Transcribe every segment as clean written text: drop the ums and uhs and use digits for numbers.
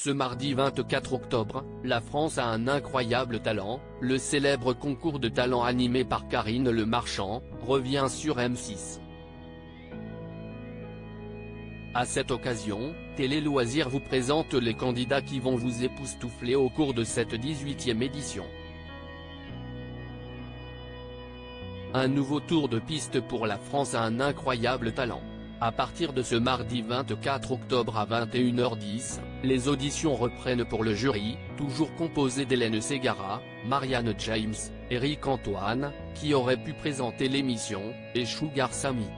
Ce mardi 24 octobre, la France a un incroyable talent, le célèbre concours de talent animé par Karine Le Marchand, revient sur M6. À cette occasion, Télé Loisirs vous présente les candidats qui vont vous époustoufler au cours de cette 18e édition. Un nouveau tour de piste pour la France a un incroyable talent. À partir de ce mardi 24 octobre à 21h10, les auditions reprennent pour le jury, toujours composé d'Hélène Ségara, Marianne James, Éric Antoine, qui aurait pu présenter l'émission, et Sugar Sammy.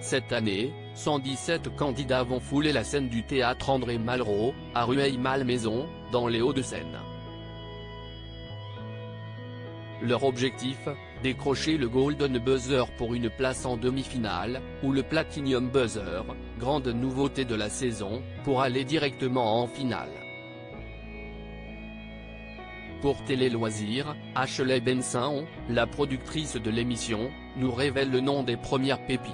Cette année, 117 candidats vont fouler la scène du théâtre André Malraux, à Rueil-Malmaison, dans les Hauts-de-Seine. Leur objectif, décrocher le Golden Buzzer pour une place en demi-finale, ou le Platinum Buzzer, grande nouveauté de la saison, pour aller directement en finale. Pour Télé Loisirs, Ashley Benson, la productrice de l'émission, nous révèle le nom des premières pépites.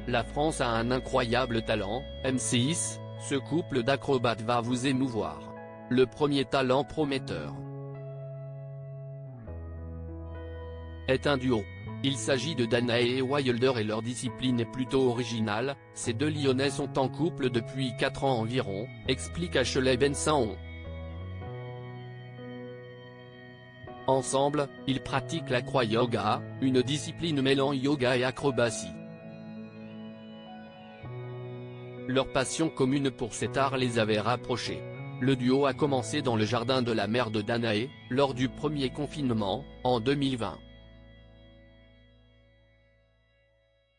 La France a un incroyable talent, M6, ce couple d'acrobates va vous émouvoir. Le premier talent prometteur est un duo. Il s'agit de Danae et Wilder et leur discipline est plutôt originale, ces deux Lyonnais sont en couple depuis 4 ans environ, explique Ashley Benson. Ensemble, ils pratiquent l'acro-yoga, une discipline mêlant yoga et acrobatie. Leur passion commune pour cet art les avait rapprochés. Le duo a commencé dans le jardin de la mère de Danae, lors du premier confinement, en 2020.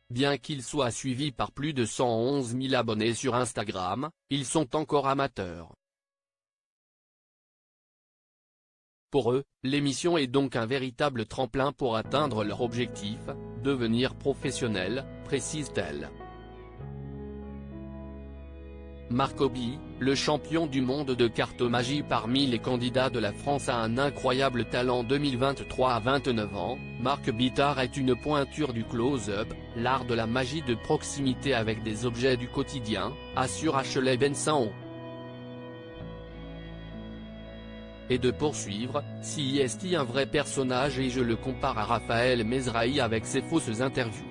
Bien qu'ils soient suivis par plus de 111 000 abonnés sur Instagram, ils sont encore amateurs. Pour eux, l'émission est donc un véritable tremplin pour atteindre leur objectif, devenir professionnels, précise-t-elle. Marc Obi, le champion du monde de cartomagie parmi les candidats de la France a un incroyable talent. 2023 à 29 ans, Marc Bittard est une pointure du close-up, l'art de la magie de proximité avec des objets du quotidien, assure Ashley Benson. Et de poursuivre, si est un vrai personnage et je le compare à Raphaël Mesrahi avec ses fausses interviews.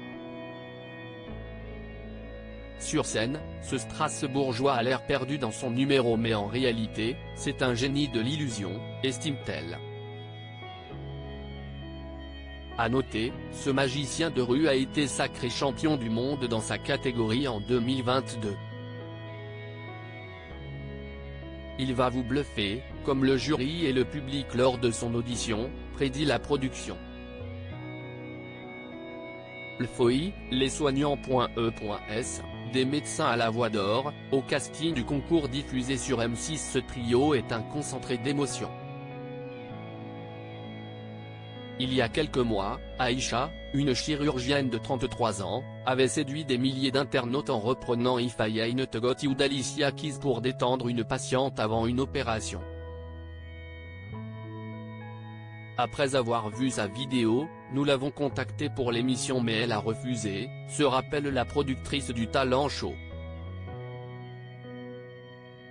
Sur scène, ce Strasbourgeois a l'air perdu dans son numéro mais en réalité, c'est un génie de l'illusion, estime-t-elle. À noter, ce magicien de rue a été sacré champion du monde dans sa catégorie en 2022. Il va vous bluffer, comme le jury et le public lors de son audition, prédit la production. Le FOI, lessoignants.e.s, des médecins à la voix d'or, au casting du concours diffusé sur M6. Ce trio est un concentré d'émotions. Il y a quelques mois, Aïcha, une chirurgienne de 33 ans, avait séduit des milliers d'internautes en reprenant If I Ain't Got You d'Alicia Keys pour détendre une patiente avant une opération. Après avoir vu sa vidéo, nous l'avons contactée pour l'émission mais elle a refusé, se rappelle la productrice du talent show.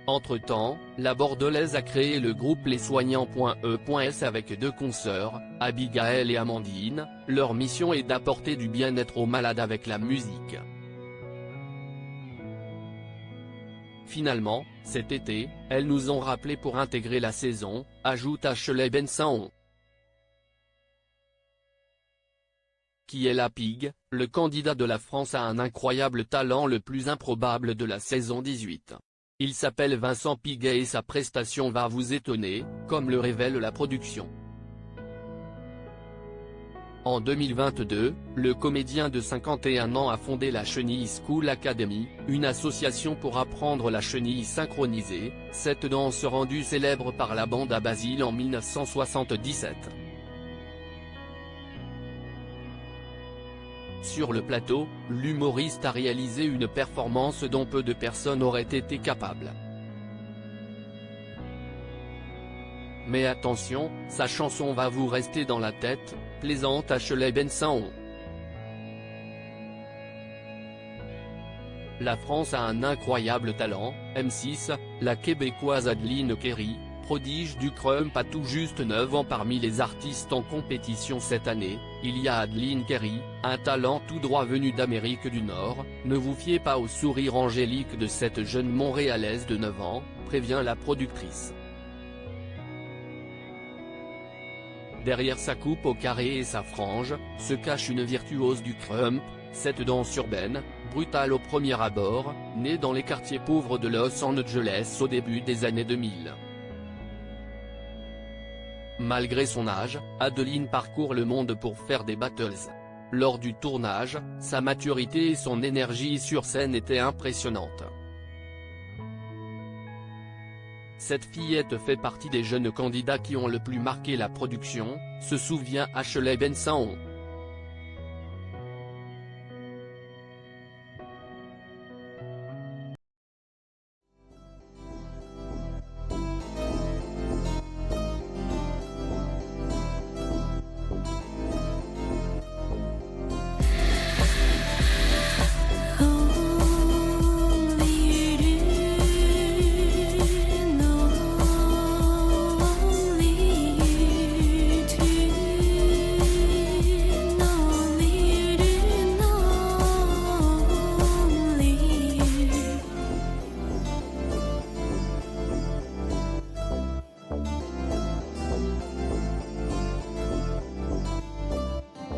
Entre-temps, la Bordelaise a créé le groupe lessoignants.e.s avec 2 consoeurs, Abigaël et Amandine. Leur mission est d'apporter du bien-être aux malades avec la musique. Finalement, cet été, elles nous ont rappelé pour intégrer la saison, ajoute Ashley Benson. Qui est la Pig, le candidat de la France a un incroyable talent, le plus improbable de la saison 18. Il s'appelle Vincent Piguet et sa prestation va vous étonner, comme le révèle la production. En 2022, le comédien de 51 ans a fondé la Chenille School Academy, une association pour apprendre la chenille synchronisée, cette danse rendue célèbre par la bande à Basile en 1977. Sur le plateau, l'humoriste a réalisé une performance dont peu de personnes auraient été capables. Mais attention, sa chanson va vous rester dans la tête, plaisante Ashley Benson. La France a un incroyable talent. M6, la québécoise Adeline Query, prodige du crump à tout juste 9 ans. Parmi les artistes en compétition cette année, il y a Adeline Query, un talent tout droit venu d'Amérique du Nord. Ne vous fiez pas au sourire angélique de cette jeune Montréalaise de 9 ans, prévient la productrice. Derrière sa coupe au carré et sa frange, se cache une virtuose du crump. Cette danse urbaine, brutale au premier abord, née dans les quartiers pauvres de Los Angeles au début des années 2000. Malgré son âge, Adeline parcourt le monde pour faire des battles. Lors du tournage, sa maturité et son énergie sur scène étaient impressionnantes. Cette fillette fait partie des jeunes candidats qui ont le plus marqué la production, se souvient Ashley Benson.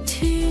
To